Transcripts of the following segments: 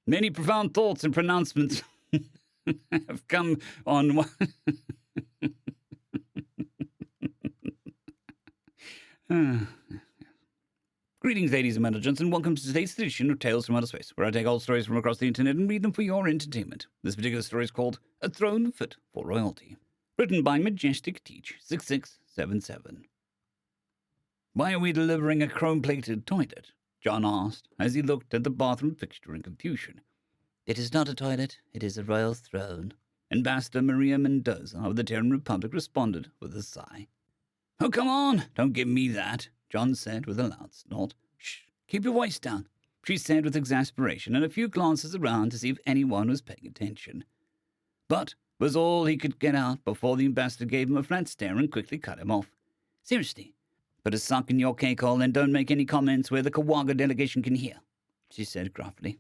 Many profound thoughts and pronouncements have come on one. Greetings, ladies and gentlemen, and welcome to today's edition of Tales from Outer Space, where I take old stories from across the internet and read them for your entertainment. This particular story is called A Throne Fit for Royalty, written by Majestic Teach 6677. Why are we delivering a chrome-plated toilet? John asked, as he looked at the bathroom fixture in confusion. It is not a toilet, it is a royal throne, Ambassador Maria Mendoza of the Terran Republic responded with a sigh. Oh, come on, don't give me that, John said with a loud snort. Shh, keep your voice down, she said with exasperation and a few glances around to see if anyone was paying attention. But was all he could get out before the ambassador gave him a flat stare and quickly cut him off. Seriously, put a sock in your cake hole and don't make any comments where the Kawaga delegation can hear, she said gruffly.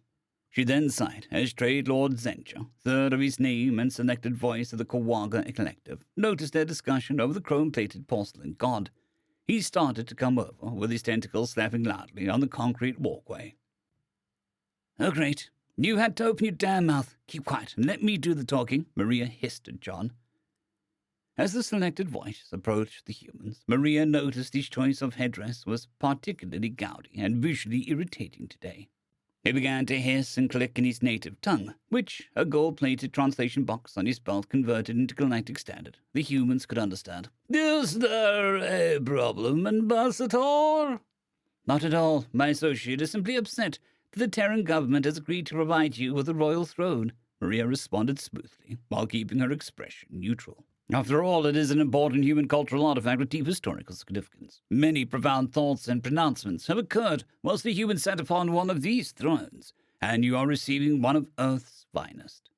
She then sighed as Trade Lord Zencha, third of his name and selected voice of the Kawaga Collective, noticed their discussion over the chrome-plated porcelain god. He started to come over, with his tentacles slapping loudly on the concrete walkway. Oh, great. You had to open your damn mouth. Keep quiet and let me do the talking, Maria hissed at John. As the selected voice approached the humans, Maria noticed his choice of headdress was particularly gaudy and visually irritating today. He began to hiss and click in his native tongue, which a gold-plated translation box on his belt converted into Galactic Standard. The humans could understand. Is there a problem, Ambassador? Not at all. My associate is simply upset that the Terran government has agreed to provide you with a royal throne, Maria responded smoothly, while keeping her expression neutral. After all, it is an important human cultural artifact with deep historical significance. Many profound thoughts and pronouncements have occurred whilst the humans sat upon one of these thrones, and you are receiving one of Earth's finest.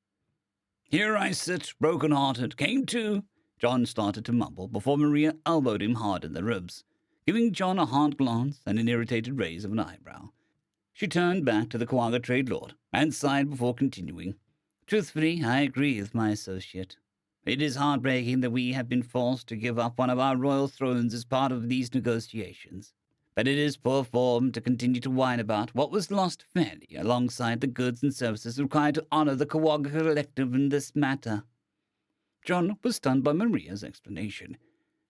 Here I sit, broken-hearted, came to, John started to mumble before Maria elbowed him hard in the ribs, giving John a hard glance and an irritated raise of an eyebrow. She turned back to the Kawaga Trade Lord and sighed before continuing. Truthfully, I agree with my associate. It is heartbreaking that we have been forced to give up one of our royal thrones as part of these negotiations. But it is poor form to continue to whine about what was lost fairly alongside the goods and services required to honor the Kawaga Collective in this matter. John was stunned by Maria's explanation.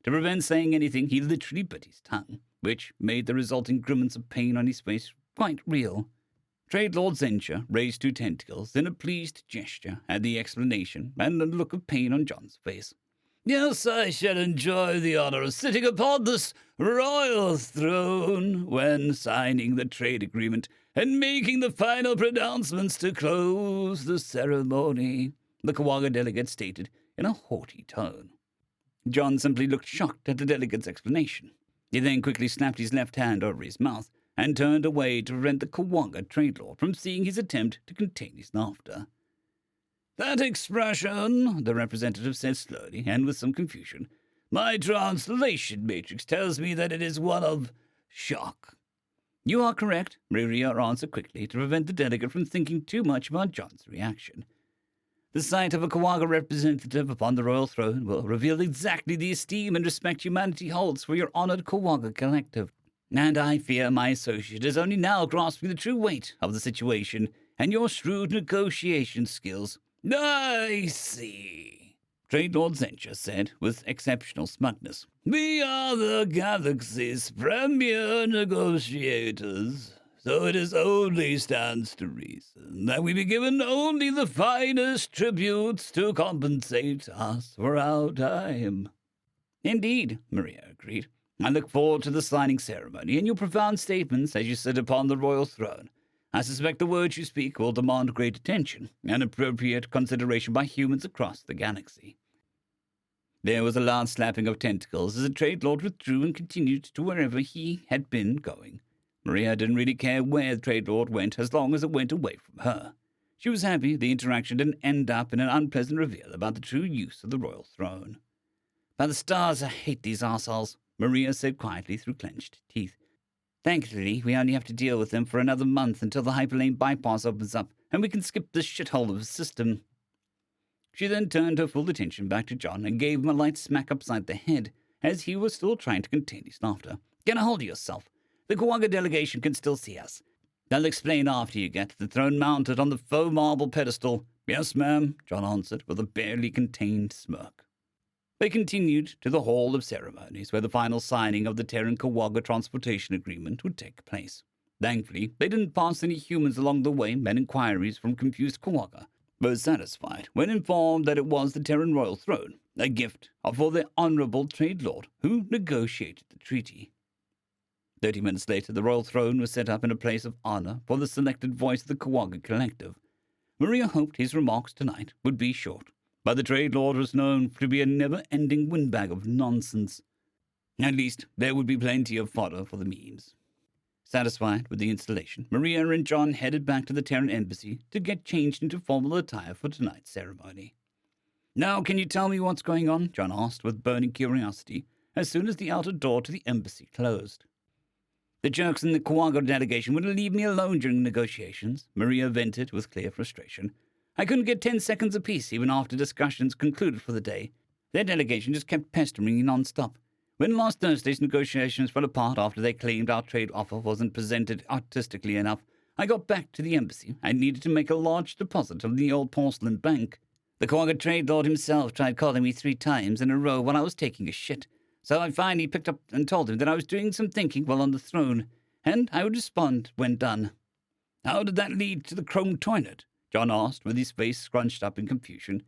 To prevent saying anything, he literally bit his tongue, which made the resulting grimace of pain on his face quite real. Trade Lord Zencha raised two tentacles in a pleased gesture at the explanation and a look of pain on John's face. Yes, I shall enjoy the honor of sitting upon this royal throne when signing the trade agreement and making the final pronouncements to close the ceremony, the Kawaga delegate stated in a haughty tone. John simply looked shocked at the delegate's explanation. He then quickly snapped his left hand over his mouth and turned away to prevent the Kawaga Trade Lord from seeing his attempt to contain his laughter. That expression, the representative said slowly and with some confusion, my translation matrix tells me that it is one of shock. You are correct, Maria answered quickly to prevent the delegate from thinking too much about John's reaction. The sight of a Kawaga representative upon the royal throne will reveal exactly the esteem and respect humanity holds for your honored Kawaga Collective. And I fear my associate is only now grasping the true weight of the situation and your shrewd negotiation skills. I see, Trade Lord Zencha said with exceptional smugness. We are the galaxy's premier negotiators, so it is only stands to reason that we be given only the finest tributes to compensate us for our time. Indeed, Maria agreed. I look forward to the signing ceremony and your profound statements as you sit upon the royal throne. I suspect the words you speak will demand great attention and appropriate consideration by humans across the galaxy. There was a loud slapping of tentacles as the Trade Lord withdrew and continued to wherever he had been going. Maria didn't really care where the Trade Lord went as long as it went away from her. She was happy the interaction didn't end up in an unpleasant reveal about the true use of the royal throne. By the stars, I hate these arseholes, Maria said quietly through clenched teeth. Thankfully, we only have to deal with them for another month until the hyperlane bypass opens up, and we can skip this shithole of a system. She then turned her full attention back to John and gave him a light smack upside the head, as he was still trying to contain his laughter. Get a hold of yourself. The Kawaga delegation can still see us. I'll explain after you get to the throne mounted on the faux marble pedestal. Yes, ma'am, John answered with a barely contained smirk. They continued to the Hall of Ceremonies, where the final signing of the Terran-Kawaga transportation agreement would take place. Thankfully, they didn't pass any humans along the way, and inquiries from confused Kawaga were satisfied when informed that it was the Terran royal throne, a gift for the honorable trade lord who negotiated the treaty. 30 minutes later, the royal throne was set up in a place of honor for the selected voice of the Kawaga collective. Maria hoped his remarks tonight would be short, but the trade lord was known to be a never-ending windbag of nonsense. At least, there would be plenty of fodder for the memes. Satisfied with the installation, Maria and John headed back to the Terran embassy to get changed into formal attire for tonight's ceremony. Now, can you tell me what's going on? John asked with burning curiosity as soon as the outer door to the embassy closed. The jerks in the Kawaga delegation wouldn't leave me alone during negotiations, Maria vented with clear frustration. I couldn't get 10 seconds apiece even after discussions concluded for the day. Their delegation just kept pestering me non-stop. When last Thursday's negotiations fell apart after they claimed our trade offer wasn't presented artistically enough, I got back to the embassy. I needed to make a large deposit of the old porcelain bank. The Kawaga trade lord himself tried calling me 3 times in a row while I was taking a shit. So I finally picked up and told him that I was doing some thinking while on the throne, and I would respond when done. How did that lead to the chrome toilet? John asked, with his face scrunched up in confusion.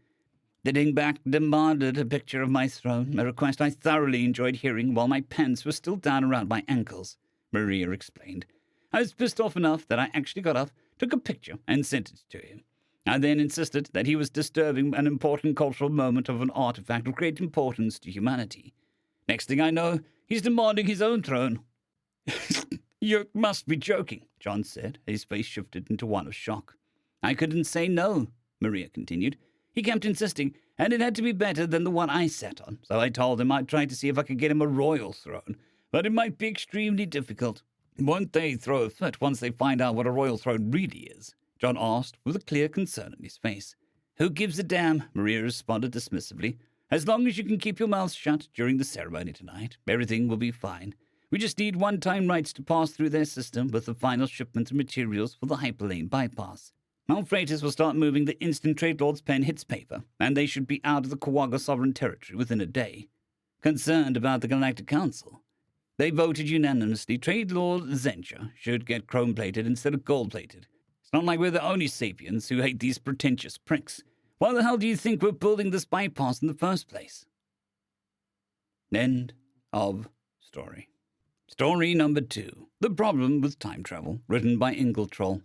The dingbat demanded a picture of my throne, a request I thoroughly enjoyed hearing while my pants were still down around my ankles, Maria explained. I was pissed off enough that I actually got up, took a picture, and sent it to him. I then insisted that he was disturbing an important cultural moment of an artifact of great importance to humanity. Next thing I know, he's demanding his own throne. You must be joking, John said. His face shifted into one of shock. I couldn't say no, Maria continued. He kept insisting, and it had to be better than the one I sat on, so I told him I'd try to see if I could get him a royal throne, but it might be extremely difficult. Won't they throw a fit once they find out what a royal throne really is? John asked, with a clear concern in his face. Who gives a damn? Maria responded dismissively. As long as you can keep your mouth shut during the ceremony tonight, everything will be fine. We just need one-time rights to pass through their system with the final shipment of materials for the hyperlane bypass. Our freighters will start moving the instant Trade Lord's pen hits paper, and they should be out of the Kawaga sovereign territory within a day. Concerned about the Galactic Council, they voted unanimously Trade Lord Zencha should get chrome-plated instead of gold-plated. It's not like we're the only sapiens who hate these pretentious pricks. Why the hell do you think we're building this bypass in the first place? End of story. Story number 2. The Problem with Time Travel, written by Ingletroll.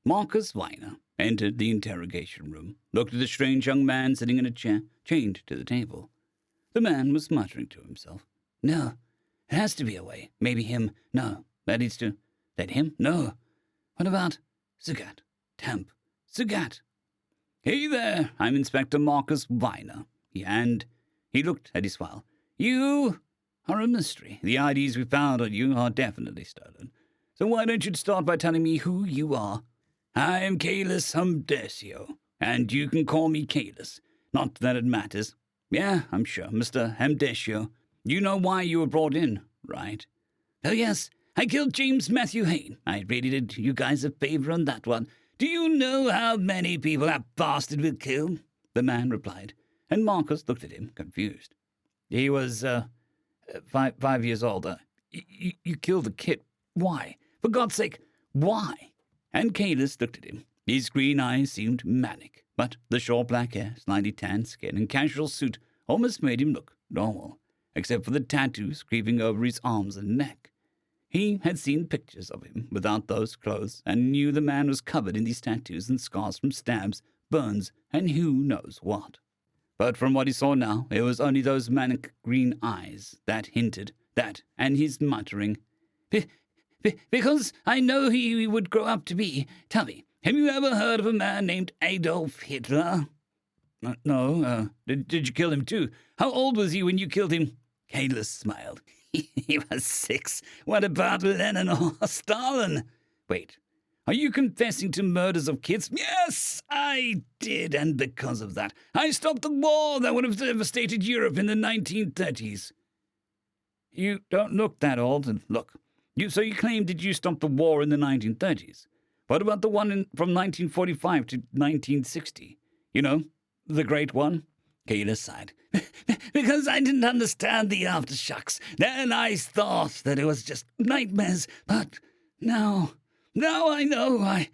Marcus Weiner entered the interrogation room, looked at the strange young man sitting in a chair, chained to the table. The man was muttering to himself. No, it has to be a way. Maybe him. No, that needs to. That him? No. What about Zugat? Temp. Zugat. Hey there, I'm Inspector Marcus Weiner. He looked at his file. You are a mystery. The IDs we found on you are definitely stolen. So why don't you start by telling me who you are? I am Kalis Humdesio, and you can call me Kalis. Not that it matters. Yeah, I'm sure, Mr. Humdesio. You know why you were brought in, right? Oh yes, I killed James Matthew Hayne. I really did you guys a favor on that one. Do you know how many people that bastard will kill? The man replied, and Marcus looked at him, confused. He was, 5 years old. You killed the kid. Why? For God's sake, why? And Kalis looked at him. His green eyes seemed manic, but the short black hair, slightly tanned skin, and casual suit almost made him look normal, except for the tattoos creeping over his arms and neck. He had seen pictures of him without those clothes and knew the man was covered in these tattoos and scars from stabs, burns, and who knows what. But from what he saw now, it was only those manic green eyes that hinted that, and his muttering, Because I know who he would grow up to be. Tell me, have you ever heard of a man named Adolf Hitler? No. Did you kill him too? How old was he when you killed him? Kalis smiled. He was 6. What about Lenin or Stalin? Wait, are you confessing to murders of kids? Yes, I did, and because of that, I stopped the war that would have devastated Europe in the 1930s. You don't look that old, and look, So you claim that you stopped the war in the 1930s. What about the one from 1945 to 1960? You know, the great one? Kayla sighed. Because I didn't understand the aftershocks. Then I thought that it was just nightmares. But now I know. I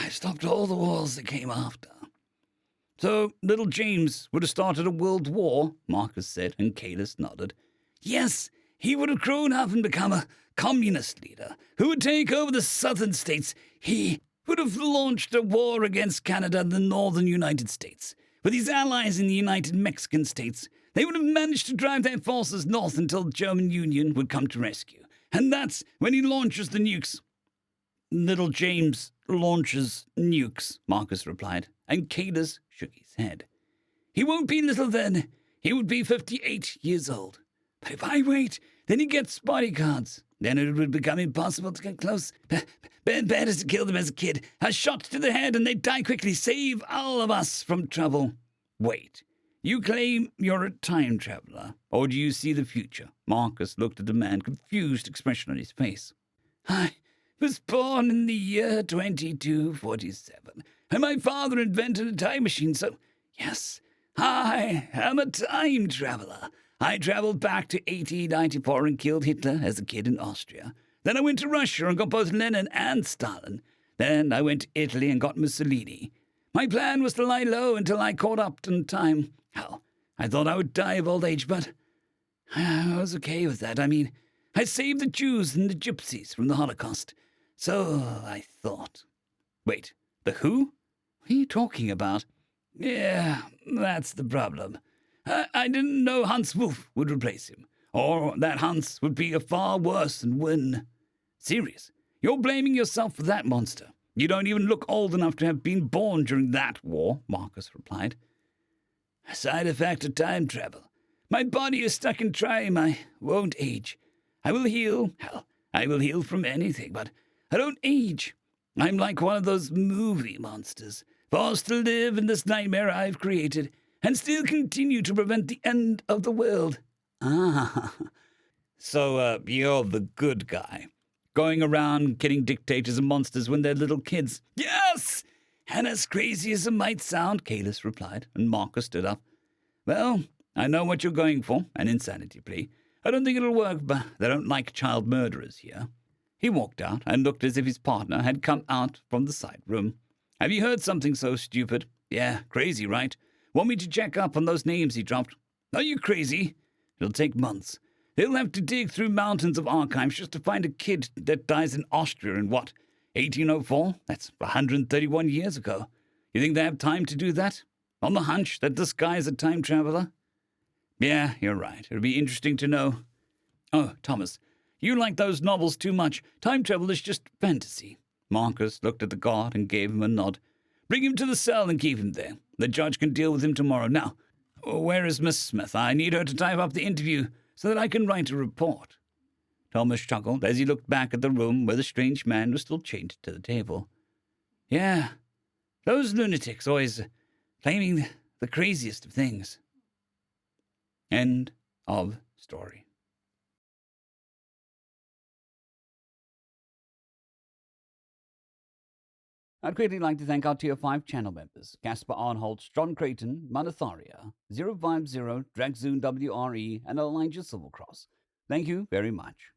stopped all the wars that came after. So little James would have started a world war, Marcus said, and Kalis nodded. Yes, he would have grown up and become a communist leader who would take over the southern states. He would have launched a war against Canada and the northern United States. With his allies in the United Mexican States, they would have managed to drive their forces north until the German Union would come to rescue. And that's when he launches the nukes. Little James launches nukes, Marcus replied, and Cadus shook his head. He won't be little then. He would be 58 years old. But if I wait, then he gets bodyguards. Then it would become impossible to get close. Better to kill them as a kid. A shot to the head and they die quickly. Save all of us from trouble. Wait, you claim you're a time traveler, or do you see the future? Marcus looked at the man, confused expression on his face. I was born in the year 2247, and my father invented a time machine, so yes, I am a time traveler. I traveled back to 1894 and killed Hitler as a kid in Austria. Then I went to Russia and got both Lenin and Stalin. Then I went to Italy and got Mussolini. My plan was to lie low until I caught up in time. Hell, I thought I would die of old age, but I was okay with that. I mean, I saved the Jews and the Gypsies from the Holocaust. So I thought. Wait, the who? What are you talking about? Yeah, that's the problem. I didn't know Hans Wolf would replace him, or that Hans would be a far worse and win. Serious? You're blaming yourself for that monster. You don't even look old enough to have been born during that war, Marcus replied. A side effect of time travel. My body is stuck in time. I won't age. I will heal. Hell, I will heal from anything, but I don't age. I'm like one of those movie monsters, forced to live in this nightmare I've created, and still continue to prevent the end of the world. Ah. So, you're the good guy, going around killing dictators and monsters when they're little kids. Yes! And as crazy as it might sound, Kalis replied, and Marcus stood up. Well, I know what you're going for, an insanity plea. I don't think it'll work, but they don't like child murderers here. He walked out and looked as if his partner had come out from the side room. Have you heard something so stupid? Yeah, crazy, right? Want me to check up on those names he dropped? Are you crazy? It'll take months. They'll have to dig through mountains of archives just to find a kid that dies in Austria in what, 1804? That's 131 years ago. You think they have time to do that? On the hunch that this guy is a time traveler? Yeah, you're right. It'll be interesting to know. Oh, Thomas, you like those novels too much. Time travel is just fantasy. Marcus looked at the guard and gave him a nod. Bring him to the cell and keep him there. The judge can deal with him tomorrow. Now, where is Miss Smith? I need her to type up the interview so that I can write a report. Thomas chuckled as he looked back at the room where the strange man was still chained to the table. Yeah, those lunatics always claiming the craziest of things. End of story. I'd greatly like to thank our Tier 5 channel members, Caspar Arnholtz, John Creighton, Manatharia, 050, Dragzoon WRE, and Elijah Silvercross. Thank you very much.